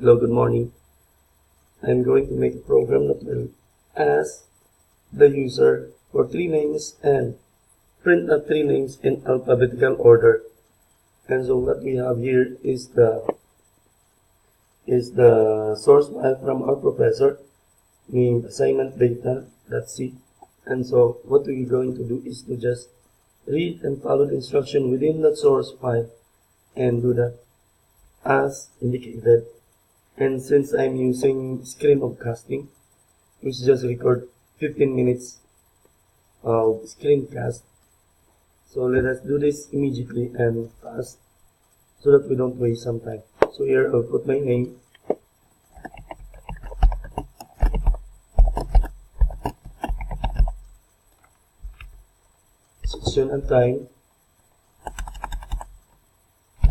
Hello, good morning. I'm going to make a program that will ask the user for 3 names and print the 3 names in alphabetical order. And so what we have here is the source file from our professor named assignment data.c. And so what we're going to do is to just read and follow the instruction within that source file and do that as indicated. And since I'm using screen of casting, which just record 15 minutes of screencast, so let us do this immediately and fast so that we don't waste some time. So here I'll put my name, section and time,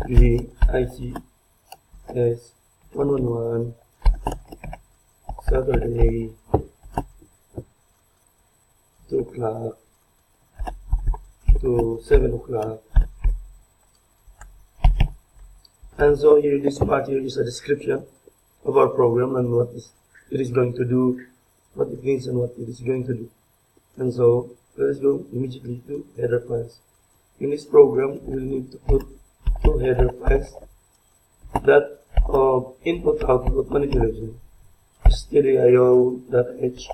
P-ICS111, Saturday, 2 o'clock to 7 o'clock. And so here, this part here is a description of our program and what it is going to do, what it means and what it is going to do. And so let us go immediately to header files. In this program, we'll need to put 2 header files that of input-output manipulation, stdio.h,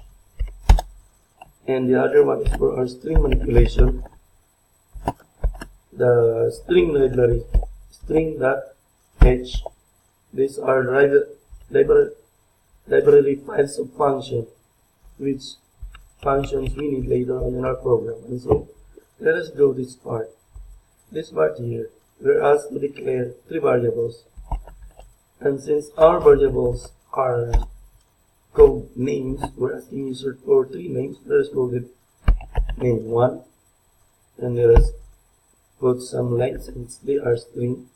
and the other one is for our string manipulation, the string library, string.h. These are library files of function, which functions we need later on in our program. And so let us go this part. This part here, we're asked to declare 3 variables. And since our variables are code names, we're asking user for 3 names. Let us go with name 1, and let us put some length since they are string.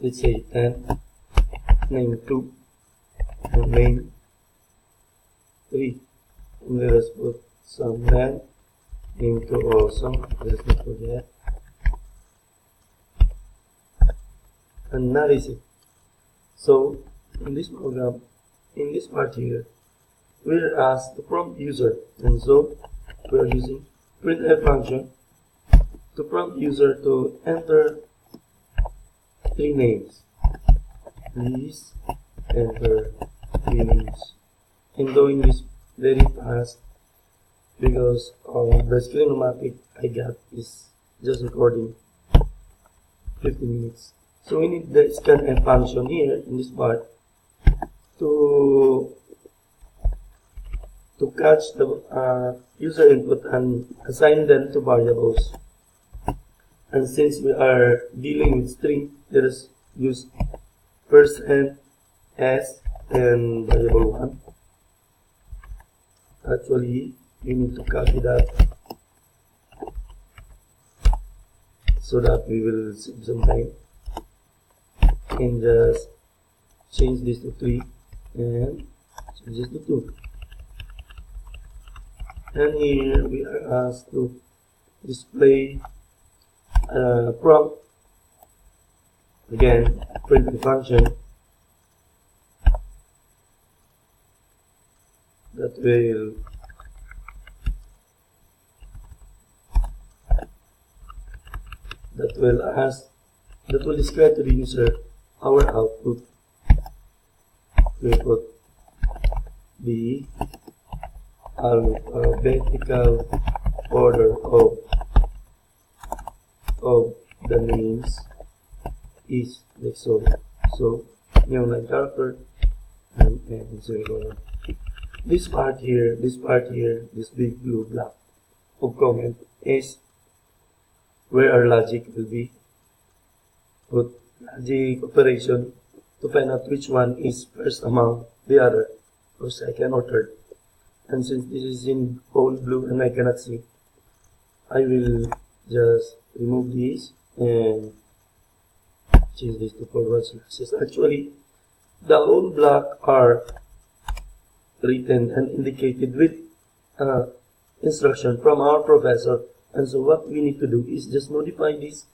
Let's say 10, name 2, and name 3. And let us put some length, name 2 also. Let us not forget. And that is it. So in this program, in this part here, we're asked to prompt user, and so we're using printf function to prompt user to enter 3 names. Please enter 3 names. I'm doing this very fast because the screen-o-matic I got is just recording 15 minutes. So we need the scanf function here in this part to catch the user input and assign them to variables. And since we are dealing with string, let us use %s and variable 1. Actually, we need to copy that so that we will save some time. And just change this to 3 and change this to 2. And here we are asked to display prompt. Again, print the function that will describe to the user our output. We put the alphabetical order of the names is like so. So line character and semicolon. This part here, this big blue block of comment is where our logic will be. Put logic operation to find out which one is first among the other, or second or third. And since this is in bold blue and I cannot see, I will just remove these and change this to forward slashes. Actually, the whole block are written and indicated with instruction from our professor. And so what we need to do is just modify this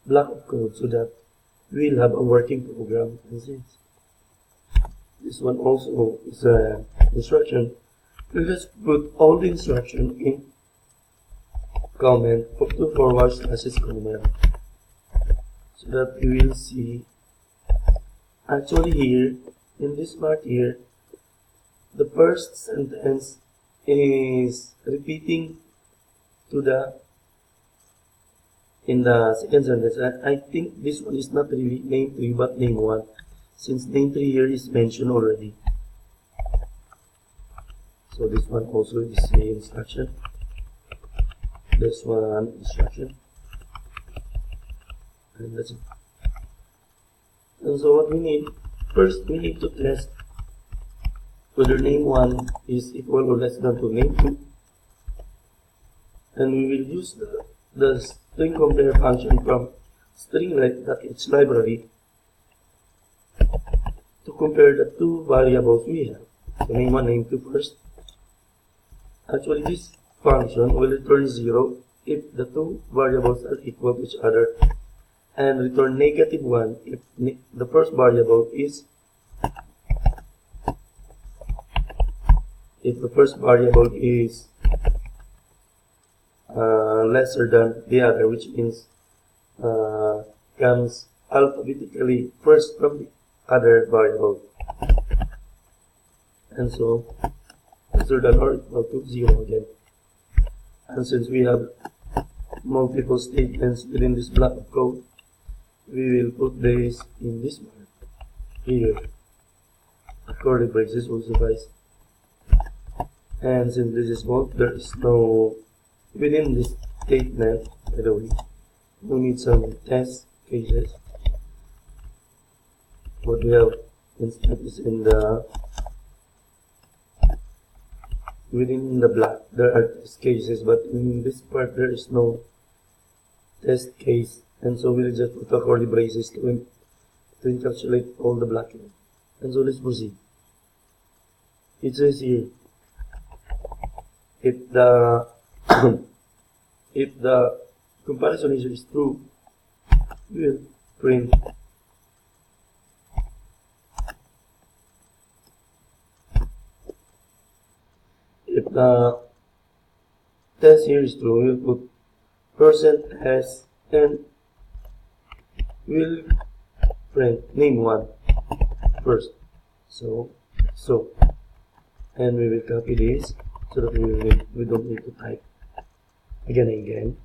block of code so that we'll have a working program. And since This one also is a instruction. We'll just put all the instruction in comment up to forward slashes comment, so that you will see. Actually here, in this part here, the first sentence is repeating to in the second sentence. I think this one is not really name 3 but name 1, since name 3 here is mentioned already. So this one also is the instruction. This one instruction. And that's it. And so what we need, first we need to test whether name 1 is equal or less than to name 2. And we will use the string compare function from string.h library to compare the two variables we have. So name 1, name 2 first. Actually, this function will return 0 if the two variables are equal to each other, and return -1 if the first variable is lesser than the other, which means comes alphabetically first from the other variable, and so lesser than or equal to 0 again. And since we have multiple statements within this block of code, we will put this in this part here. Curly braces will suffice. And since this is small, there is no within this statement, by the way, we need some test cases. What we have instead is in the within the block there are test cases, but in this part there is no test case, and so we'll just put a curly braces to encapsulate all the blocking. And so let's proceed. It says here, if the if the comparison is true, we will print if the test here is true, we will put %s and we'll print name 1 first. So and we will copy this so that we don't need to type again and again.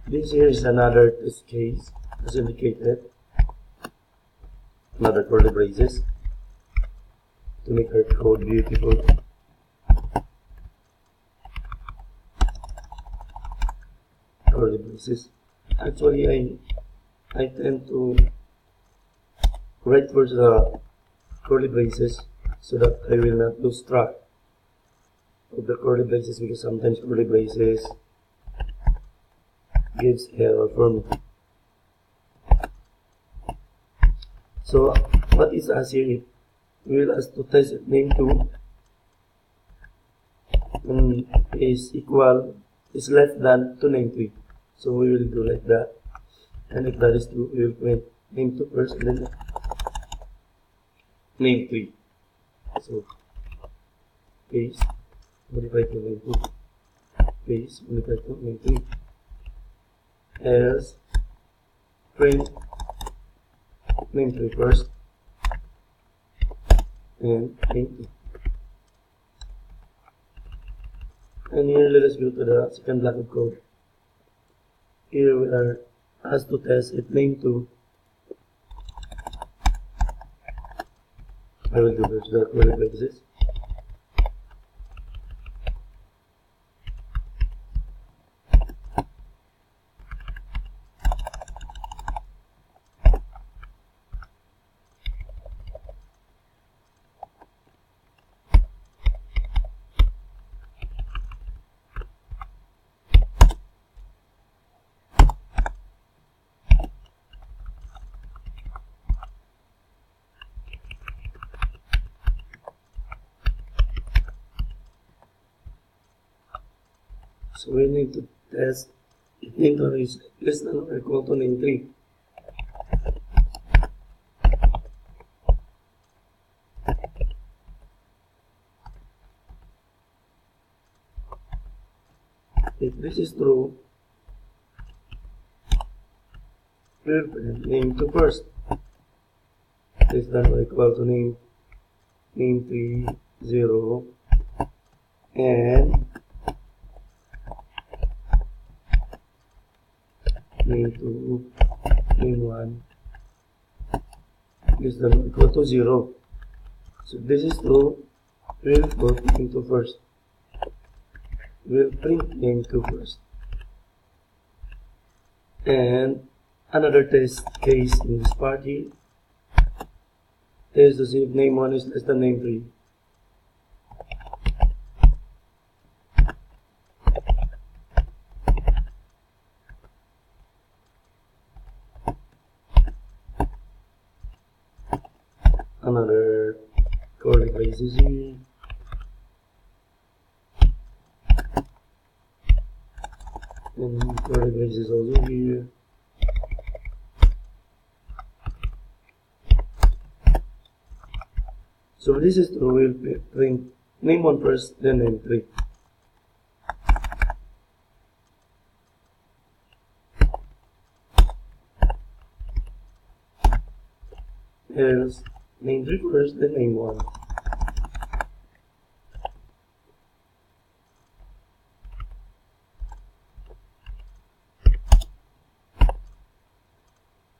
This here is another test case as indicated, another curly braces to make our code beautiful. Curly braces. Actually, I tend to write first the curly braces so that I will not lose track of the curly braces, because sometimes curly braces gives error for me. So what is asked here? We will ask to test if name 2 is less than to name 3. So we will do like that, and if that is true, we will print name 2 first and then name 3. So paste, modify to name 2, paste, modify to name 3, else print name 3 first and name 2. And here let us go to the second block of code. Here we are asked to test if name 2. I will do first the curly braces. So we need to test if name 2 is less than or equal to name 3. If this is true, we'll print name2 first. Less than or equal to name3 0 and name2 name1 less than or equal to 0. So if this is true, we'll put name2 first. We'll print name2 first. And another test case in this part here. Test to see if name1 is less than name3. Another curly braces here. And curly braces also here. So this is true, we'll print name1 first, then name3. Else name3 first, then name1.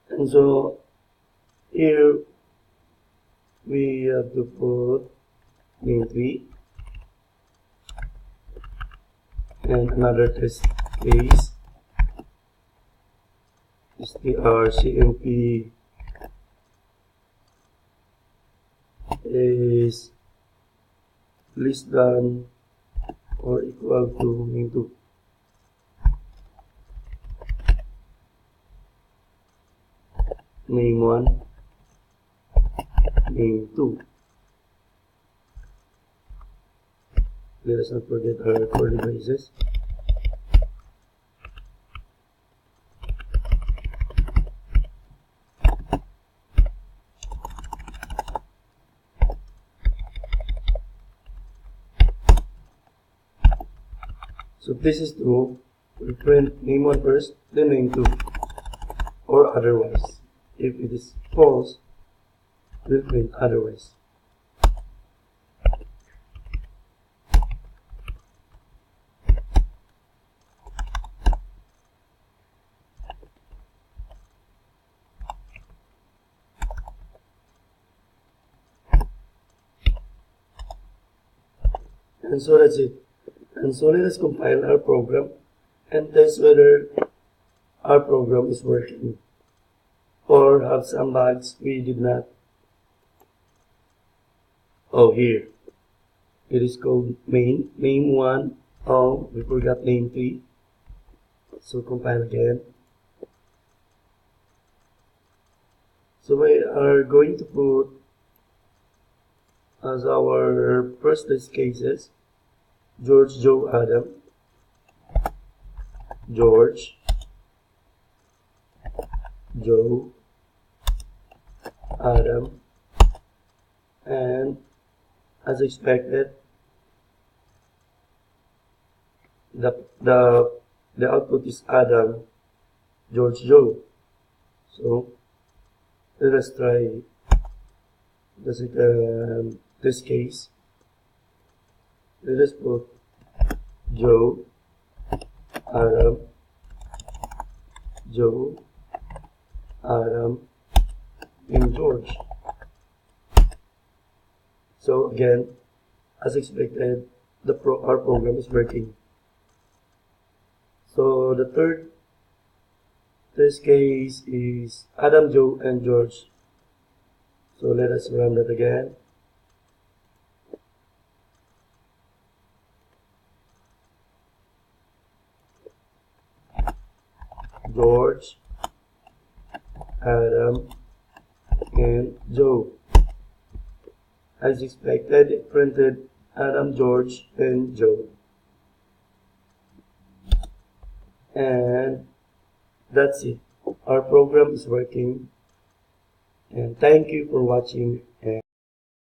And so here we have to put name3 and another test case is the RCMP is less than or equal to name2. Name1, name2. Let us not forget our curly braces. So if this is true, we print name1 first, then name2, or otherwise. If it is false, we'll print otherwise. And so that's it. And so let us compile our program and test whether our program is working or have some bugs we did not. Oh, here. It is called main, name1. Oh, we forgot name3. So compile again. So we are going to put as our first test cases George, Joe, Adam, George, Joe, Adam, and as expected, the output is Adam, George, Joe. So let us try this case. Let us put Joe, Adam, Joe, Adam, and George. So again, as expected, our program is working. So the third test case is Adam, Joe, and George. So let us run that again. George, Adam, and Joe. As expected, it printed Adam, George, and Joe. And that's it. Our program is working. And thank you for watching.